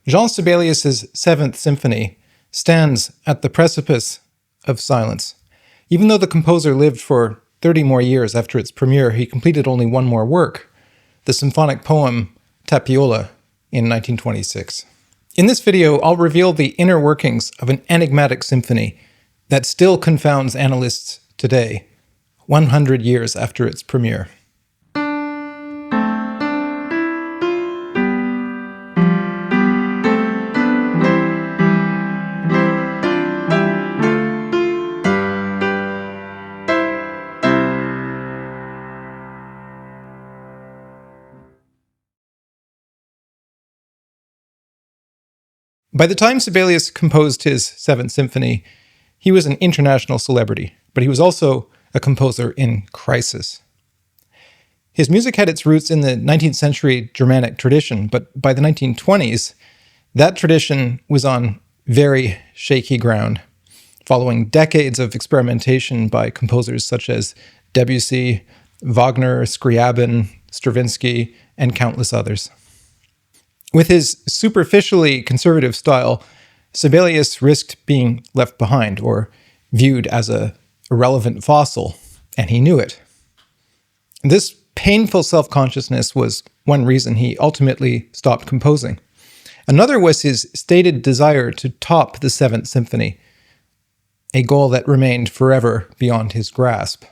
Jean Sibelius' Seventh Symphony stands at the precipice of silence. Even though the composer lived for 30 more years after its premiere, he completed only one more work, the symphonic poem Tapiola, in 1926. In this video, I'll reveal the inner workings of an enigmatic symphony that still confounds analysts today, 100 years after its premiere. By the time Sibelius composed his Seventh Symphony, he was an international celebrity, but he was also a composer in crisis. His music had its roots in the 19th century Germanic tradition, but by the 1920s, that tradition was on very shaky ground, following decades of experimentation by composers such as Debussy, Wagner, Scriabin, Stravinsky, and countless others. With his superficially conservative style, Sibelius risked being left behind or viewed as an irrelevant fossil, and he knew it. This painful self-consciousness was one reason he ultimately stopped composing. Another was his stated desire to top the Seventh Symphony, a goal that remained forever beyond his grasp.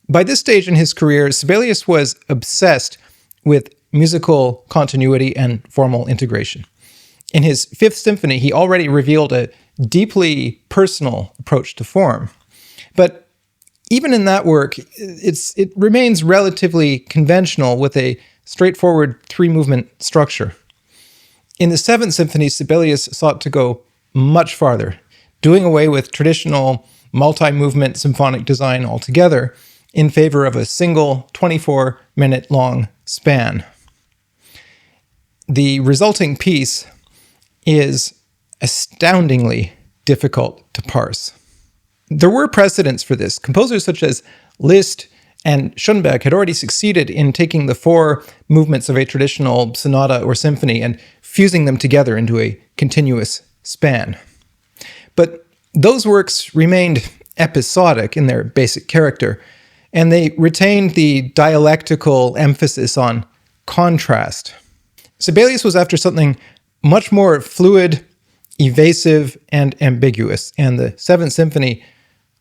By this stage in his career, Sibelius was obsessed with musical continuity and formal integration. In his Fifth Symphony, he already revealed a deeply personal approach to form. But even in that work, it remains relatively conventional with a straightforward three-movement structure. In the Seventh Symphony, Sibelius sought to go much farther, doing away with traditional multi-movement symphonic design altogether in favor of a single 24-minute-long span. The resulting piece is astoundingly difficult to parse. There were precedents for this. Composers such as Liszt and Schoenberg had already succeeded in taking the four movements of a traditional sonata or symphony and fusing them together into a continuous span. But those works remained episodic in their basic character, and they retained the dialectical emphasis on contrast. Sibelius was after something much more fluid, evasive, and ambiguous, and the Seventh Symphony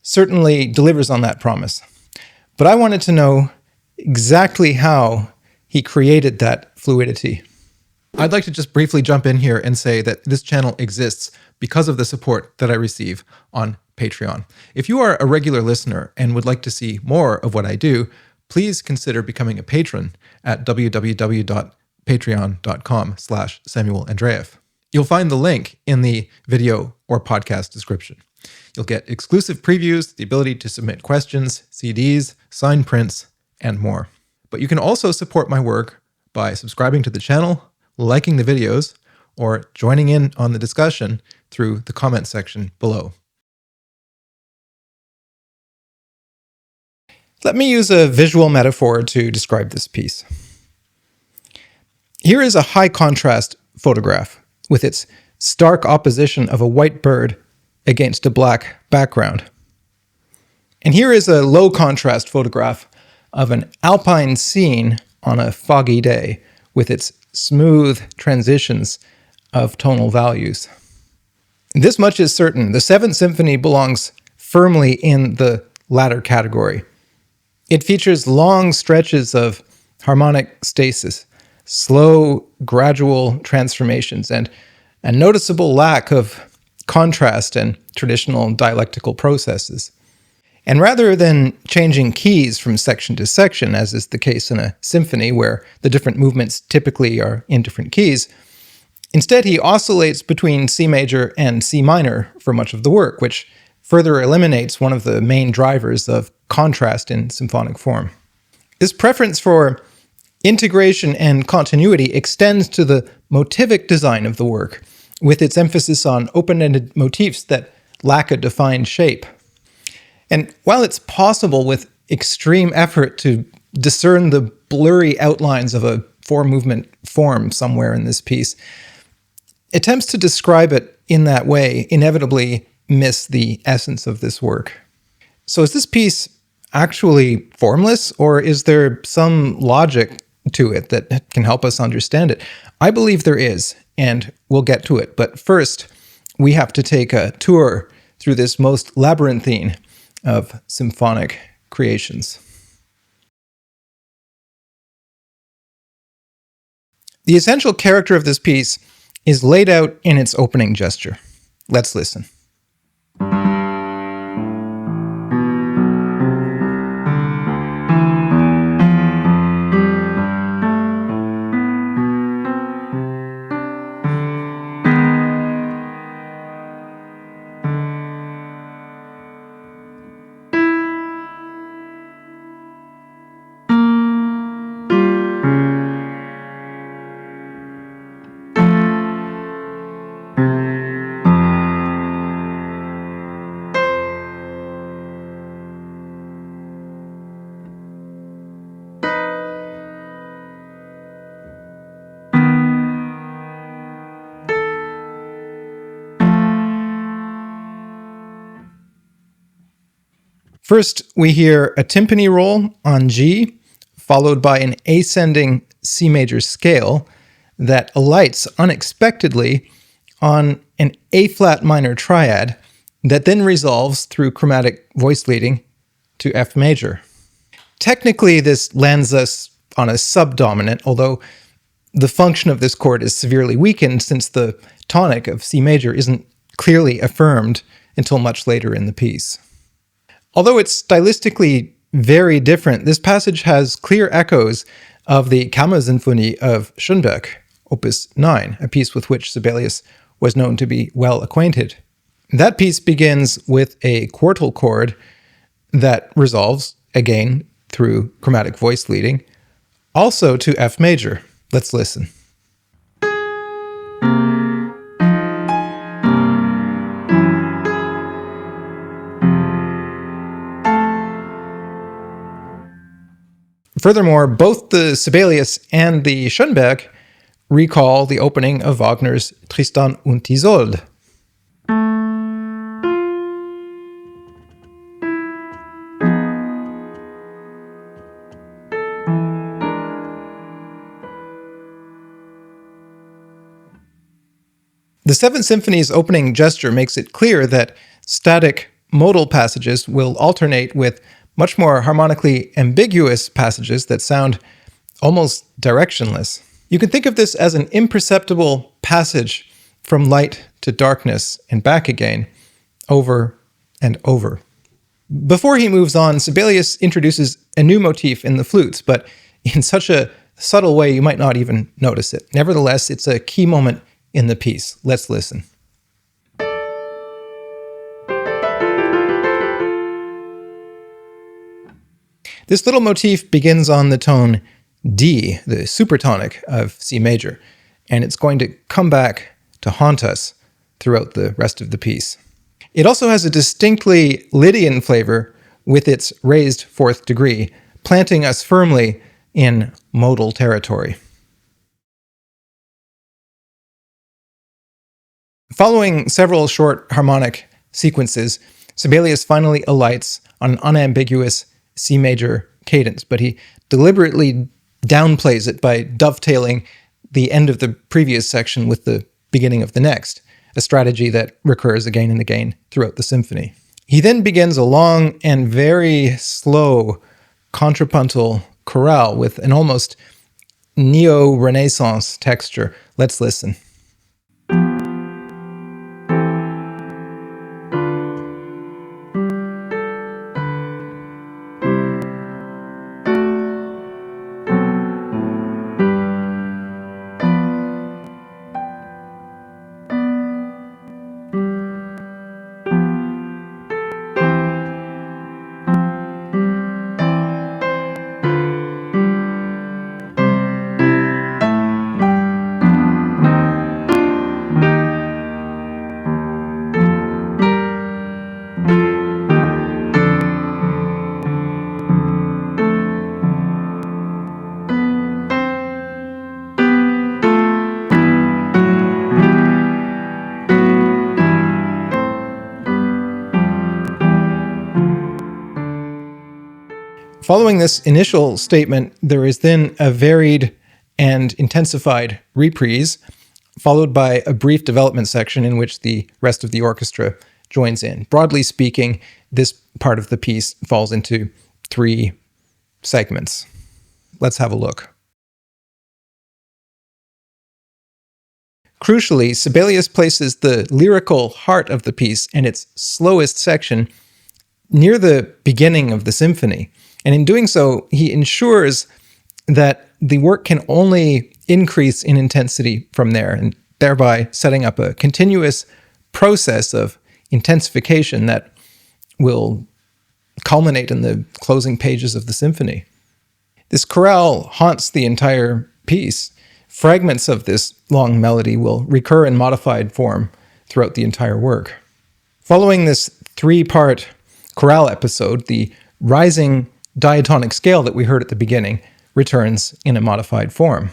certainly delivers on that promise. But I wanted to know exactly how he created that fluidity. I'd like to just briefly jump in here and say that this channel exists because of the support that I receive on Patreon. If you are a regular listener and would like to see more of what I do, please consider becoming a patron at www.patreon.com/Samuel Andreyev. You'll find the link in the video or podcast description. You'll get exclusive previews, the ability to submit questions, CDs, signed prints, and more. But you can also support my work by subscribing to the channel, liking the videos, or joining in on the discussion through the comment section below. Let me use a visual metaphor to describe this piece. Here is a high contrast photograph with its stark opposition of a white bird against a black background. And here is a low contrast photograph of an alpine scene on a foggy day with its smooth transitions of tonal values. This much is certain: the Seventh Symphony belongs firmly in the latter category. It features long stretches of harmonic stasis, slow, gradual transformations, and a noticeable lack of contrast and traditional dialectical processes. And rather than changing keys from section to section, as is the case in a symphony where the different movements typically are in different keys, instead he oscillates between C major and C minor for much of the work, which further eliminates one of the main drivers of contrast in symphonic form. This preference for integration and continuity extends to the motivic design of the work, with its emphasis on open-ended motifs that lack a defined shape. And while it's possible with extreme effort to discern the blurry outlines of a four-movement form somewhere in this piece, Attempts to describe it in that way inevitably miss the essence of this work. So is this piece actually formless, or is there some logic to it that can help us understand it? I believe there is, and we'll get to it. But first, we have to take a tour through this most labyrinthine of symphonic creations. The essential character of this piece is laid out in its opening gesture. Let's listen. First, we hear a timpani roll on G, followed by an ascending C major scale that alights unexpectedly on an A-flat minor triad that then resolves through chromatic voice leading to F major. Technically, this lands us on a subdominant, although the function of this chord is severely weakened since the tonic of C major isn't clearly affirmed until much later in the piece. Although it's stylistically very different, this passage has clear echoes of the Kammersinfonie of Schönberg, Opus 9, a piece with which Sibelius was known to be well acquainted. That piece begins with a quartal chord that resolves, again, through chromatic voice leading, also to F major. Let's listen. Furthermore, both the Sibelius and the Schönberg recall the opening of Wagner's Tristan und Isolde. The Seventh Symphony's opening gesture makes it clear that static modal passages will alternate with much more harmonically ambiguous passages that sound almost directionless. You can think of this as an imperceptible passage from light to darkness and back again, over and over. Before he moves on, Sibelius introduces a new motif in the flutes, but in such a subtle way you might not even notice it. Nevertheless, it's a key moment in the piece. Let's listen. This little motif begins on the tone D, the supertonic of C major, and it's going to come back to haunt us throughout the rest of the piece. It also has a distinctly Lydian flavor with its raised fourth degree, planting us firmly in modal territory. Following several short harmonic sequences, Sibelius finally alights on an unambiguous C major cadence, but he deliberately downplays it by dovetailing the end of the previous section with the beginning of the next, a strategy that recurs again and again throughout the symphony. He then begins a long and very slow contrapuntal chorale with an almost neo-Renaissance texture. Let's listen. Following this initial statement, there is then a varied and intensified reprise, followed by a brief development section in which the rest of the orchestra joins in. Broadly speaking, this part of the piece falls into 3 segments. Let's have a look. Crucially, Sibelius places the lyrical heart of the piece and its slowest section near the beginning of the symphony. And in doing so, he ensures that the work can only increase in intensity from there, and thereby setting up a continuous process of intensification that will culminate in the closing pages of the symphony. This chorale haunts the entire piece. Fragments of this long melody will recur in modified form throughout the entire work. Following this 3-part chorale episode, the rising diatonic scale that we heard at the beginning returns in a modified form.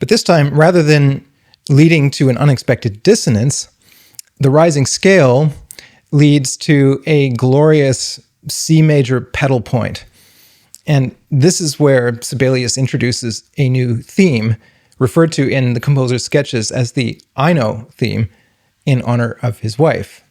But this time, rather than leading to an unexpected dissonance, the rising scale leads to a glorious C major pedal point. And this is where Sibelius introduces a new theme, referred to in the composer's sketches as the Aino theme, in honor of his wife.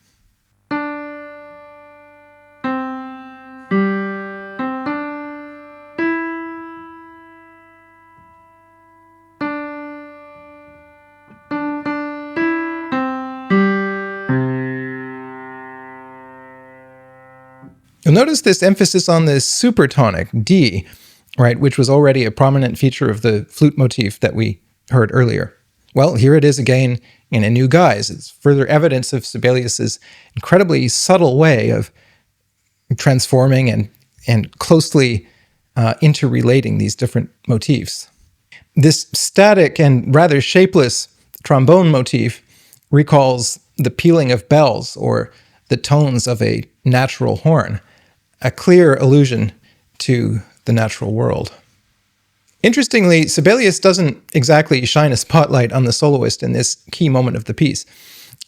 You'll notice this emphasis on the supertonic D, right, which was already a prominent feature of the flute motif that we heard earlier. Well, here it is again in a new guise. It's further evidence of Sibelius's incredibly subtle way of transforming and closely interrelating these different motifs. This static and rather shapeless trombone motif recalls the pealing of bells or the tones of a natural horn, a clear allusion to the natural world. Interestingly, Sibelius doesn't exactly shine a spotlight on the soloist in this key moment of the piece.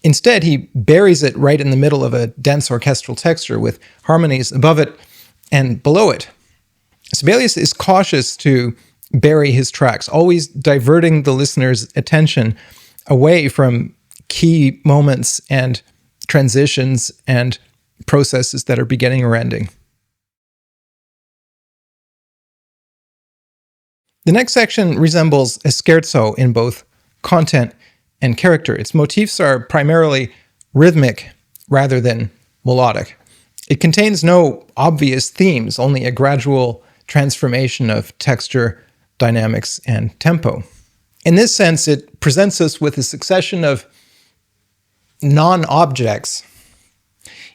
Instead, he buries it right in the middle of a dense orchestral texture with harmonies above it and below it. Sibelius is cautious to bury his tracks, always diverting the listener's attention away from key moments and transitions and processes that are beginning or ending. The next section resembles a scherzo in both content and character. Its motifs are primarily rhythmic rather than melodic. It contains no obvious themes, only a gradual transformation of texture, dynamics, and tempo. In this sense, it presents us with a succession of non-objects.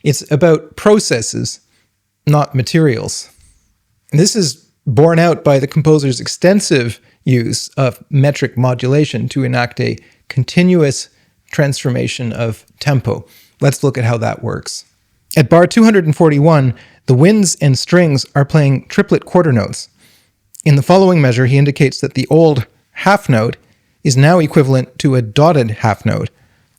It's about processes, not materials. And this is borne out by the composer's extensive use of metric modulation to enact a continuous transformation of tempo. Let's look at how that works. At bar 241, the winds and strings are playing triplet quarter notes. In the following measure, he indicates that the old half note is now equivalent to a dotted half note,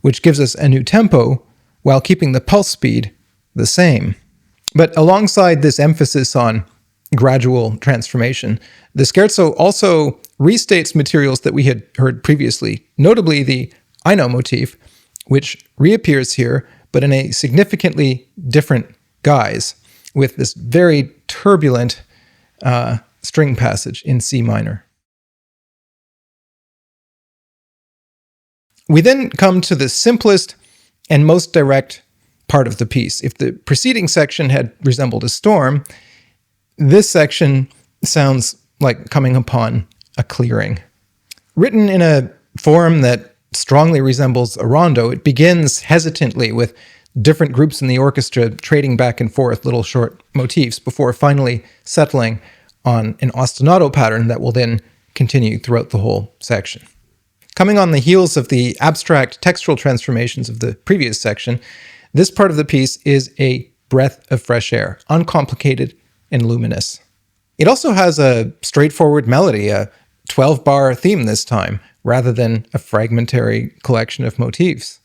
which gives us a new tempo while keeping the pulse speed the same. But alongside this emphasis on gradual transformation, the scherzo also restates materials that we had heard previously, notably the Aino motif, which reappears here, but in a significantly different guise, with this very turbulent string passage in C minor. We then come to the simplest and most direct part of the piece. If the preceding section had resembled a storm, this section sounds like coming upon a clearing. Written in a form that strongly resembles a rondo, it begins hesitantly with different groups in the orchestra trading back and forth little short motifs before finally settling on an ostinato pattern that will then continue throughout the whole section. Coming on the heels of the abstract textural transformations of the previous section, this part of the piece is a breath of fresh air, uncomplicated and luminous. It also has a straightforward melody, a 12-bar theme this time, rather than a fragmentary collection of motifs.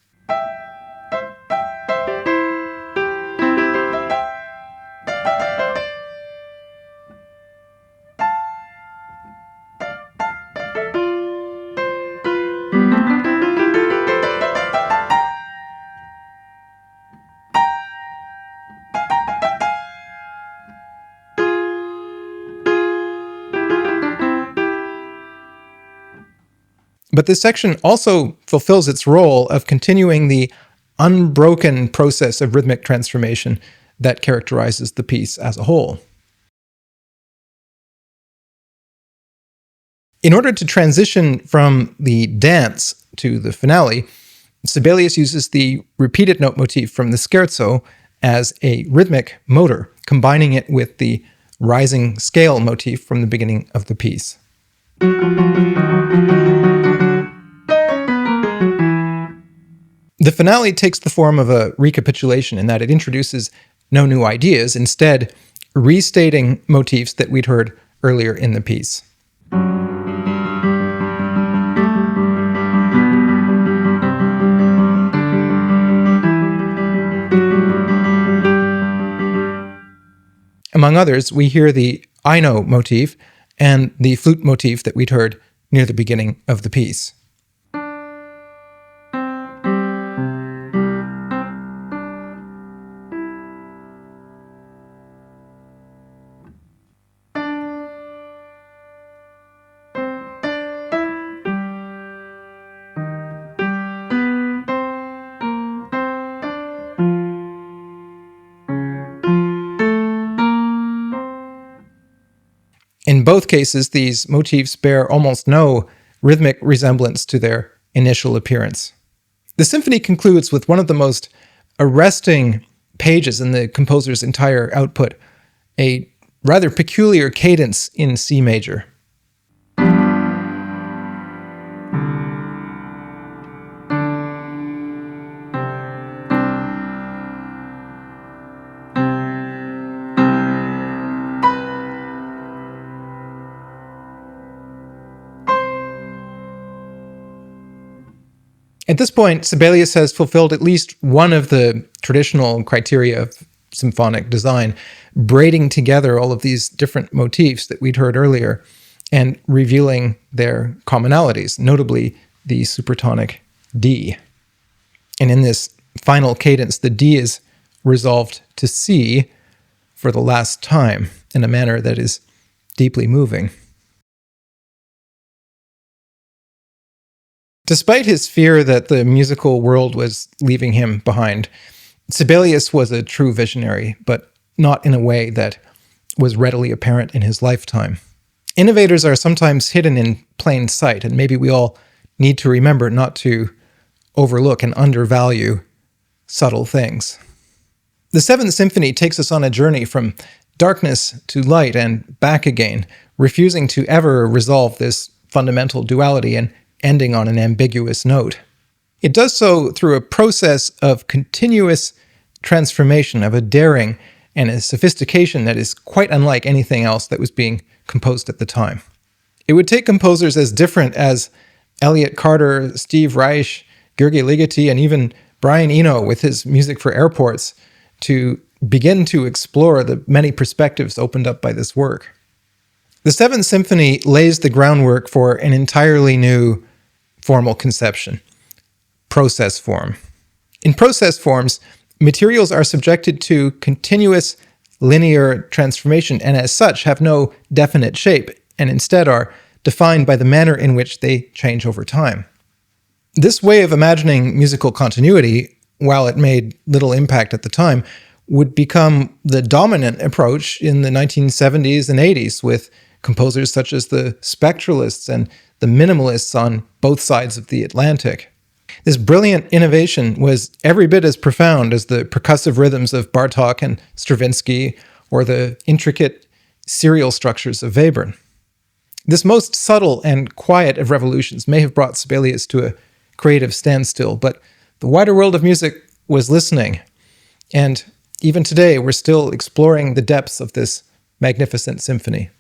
But this section also fulfills its role of continuing the unbroken process of rhythmic transformation that characterizes the piece as a whole. In order to transition from the dance to the finale, Sibelius uses the repeated note motif from the scherzo as a rhythmic motor, combining it with the rising scale motif from the beginning of the piece. The finale takes the form of a recapitulation in that it introduces no new ideas, instead restating motifs that we'd heard earlier in the piece. Among others, we hear the Aino motif and the flute motif that we'd heard near the beginning of the piece. In both cases, these motifs bear almost no rhythmic resemblance to their initial appearance. The symphony concludes with one of the most arresting pages in the composer's entire output, a rather peculiar cadence in C major. At this point, Sibelius has fulfilled at least one of the traditional criteria of symphonic design, braiding together all of these different motifs that we'd heard earlier and revealing their commonalities, notably the supertonic D. And in this final cadence, the D is resolved to C for the last time in a manner that is deeply moving. Despite his fear that the musical world was leaving him behind, Sibelius was a true visionary, but not in a way that was readily apparent in his lifetime. Innovators are sometimes hidden in plain sight, and maybe we all need to remember not to overlook and undervalue subtle things. The Seventh Symphony takes us on a journey from darkness to light and back again, refusing to ever resolve this fundamental duality and ending on an ambiguous note. It does so through a process of continuous transformation, of a daring and a sophistication that is quite unlike anything else that was being composed at the time. It would take composers as different as Elliott Carter, Steve Reich, György Ligeti, and even Brian Eno with his music for airports to begin to explore the many perspectives opened up by this work. The Seventh Symphony lays the groundwork for an entirely new formal conception, process form. In process forms, materials are subjected to continuous linear transformation and as such have no definite shape and instead are defined by the manner in which they change over time. This way of imagining musical continuity, while it made little impact at the time, would become the dominant approach in the 1970s and 80s with composers such as the spectralists and the minimalists on both sides of the Atlantic. This brilliant innovation was every bit as profound as the percussive rhythms of Bartók and Stravinsky or the intricate serial structures of Webern. This most subtle and quiet of revolutions may have brought Sibelius to a creative standstill, but the wider world of music was listening, and Even today, we're still exploring the depths of this magnificent symphony.